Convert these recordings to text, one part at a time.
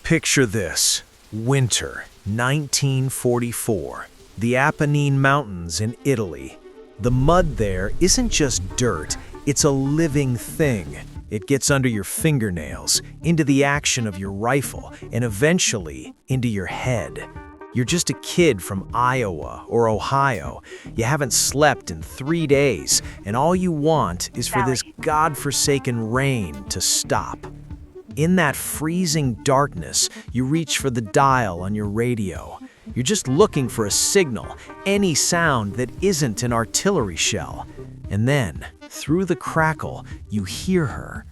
Picture this. Winter, 1944. The Apennine Mountains in Italy. The mud there isn't just dirt, it's a living thing. It gets under your fingernails, into the action of your rifle, and eventually into your head. You're just a kid from Iowa or Ohio. You haven't slept in 3 days, and all you want is for this godforsaken rain to stop. In that freezing darkness, you reach for the dial on your radio. You're just looking for a signal, any sound that isn't an artillery shell. And then, through the crackle, you hear her.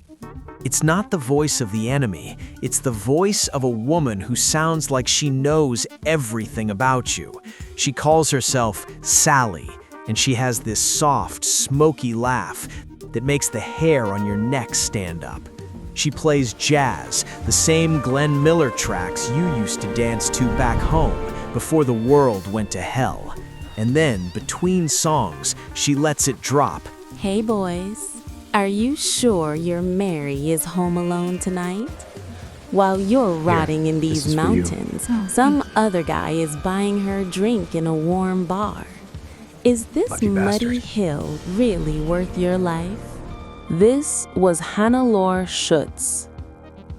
It's not the voice of the enemy, it's the voice of a woman who sounds like she knows everything about you. She calls herself Sally, and she has this soft, smoky laugh that makes the hair on your neck stand up. She plays jazz, the same Glenn Miller tracks you used to dance to back home before the world went to hell. And then, between songs, she lets it drop. Hey boys, are you sure your Mary is home alone tonight? While you're rotting in these mountains, some other guy is buying her a drink in a warm bar. Is this muddy hill really worth your life? This was Hannelore Schütz,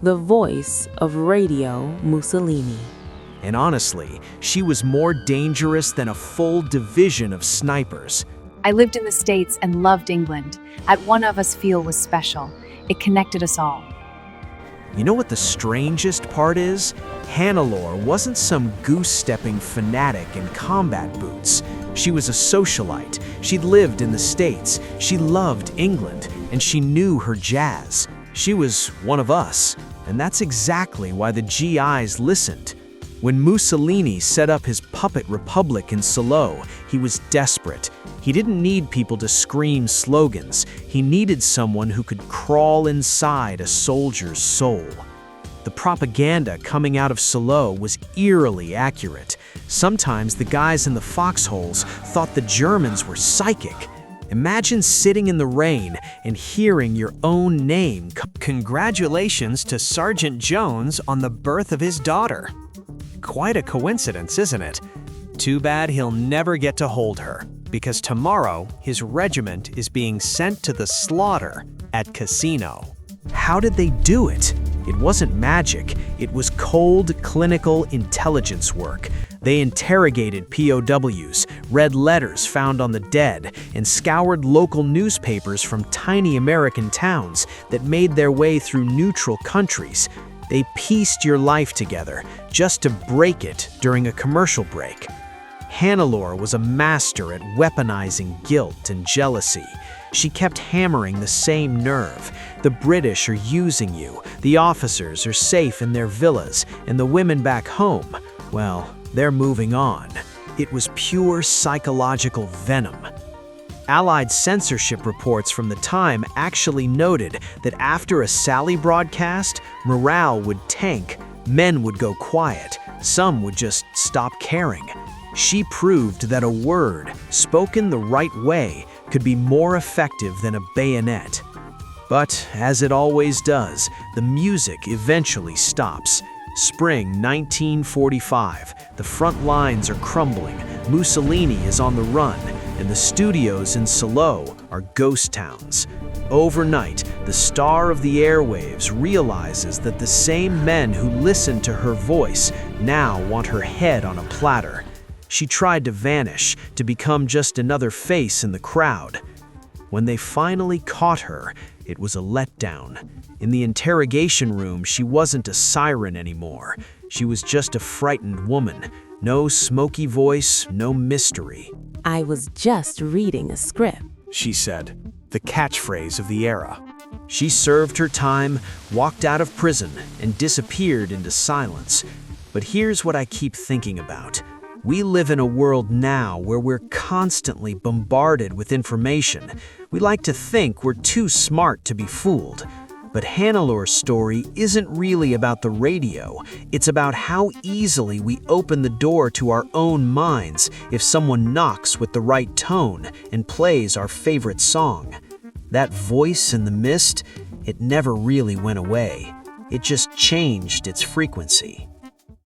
the voice of Radio Mussolini. And honestly, she was more dangerous than a full division of snipers. I lived in the States and loved England. At one of us feel was special. It connected us all. You know what the strangest part is? Hannelore wasn't some goose-stepping fanatic in combat boots. She was a socialite. She'd lived in the States. She loved England, and she knew her jazz. She was one of us, and that's exactly why the GIs listened. When Mussolini set up his puppet republic in Salo, he was desperate. He didn't need people to scream slogans. He needed someone who could crawl inside a soldier's soul. The propaganda coming out of Salo was eerily accurate. Sometimes the guys in the foxholes thought the Germans were psychic. Imagine sitting in the rain and hearing your own name. Congratulations to Sergeant Jones on the birth of his daughter. Quite a coincidence, isn't it? Too bad he'll never get to hold her, because tomorrow his regiment is being sent to the slaughter at Casino. How did they do it? It wasn't magic, it was cold, clinical intelligence work. They interrogated POWs, read letters found on the dead, and scoured local newspapers from tiny American towns that made their way through neutral countries. They pieced your life together just to break it during a commercial break. Hannelore was a master at weaponizing guilt and jealousy. She kept hammering the same nerve. The British are using you, the officers are safe in their villas, and the women back home, well, they're moving on. It was pure psychological venom. Allied censorship reports from the time actually noted that after a Sally broadcast, morale would tank, men would go quiet, some would just stop caring. She proved that a word, spoken the right way, could be more effective than a bayonet. But, as it always does, the music eventually stops. Spring 1945, the front lines are crumbling, Mussolini is on the run, and the studios in Salo are ghost towns. Overnight, the star of the airwaves realizes that the same men who listened to her voice now want her head on a platter. She tried to vanish, to become just another face in the crowd. When they finally caught her, it was a letdown. In the interrogation room, she wasn't a siren anymore. She was just a frightened woman. No smoky voice, no mystery. I was just reading a script, she said, the catchphrase of the era. She served her time, walked out of prison, and disappeared into silence. But here's what I keep thinking about. We live in a world now where we're constantly bombarded with information. We like to think we're too smart to be fooled. But Hannelore's story isn't really about the radio. It's about how easily we open the door to our own minds if someone knocks with the right tone and plays our favorite song. That voice in the mist, it never really went away. It just changed its frequency.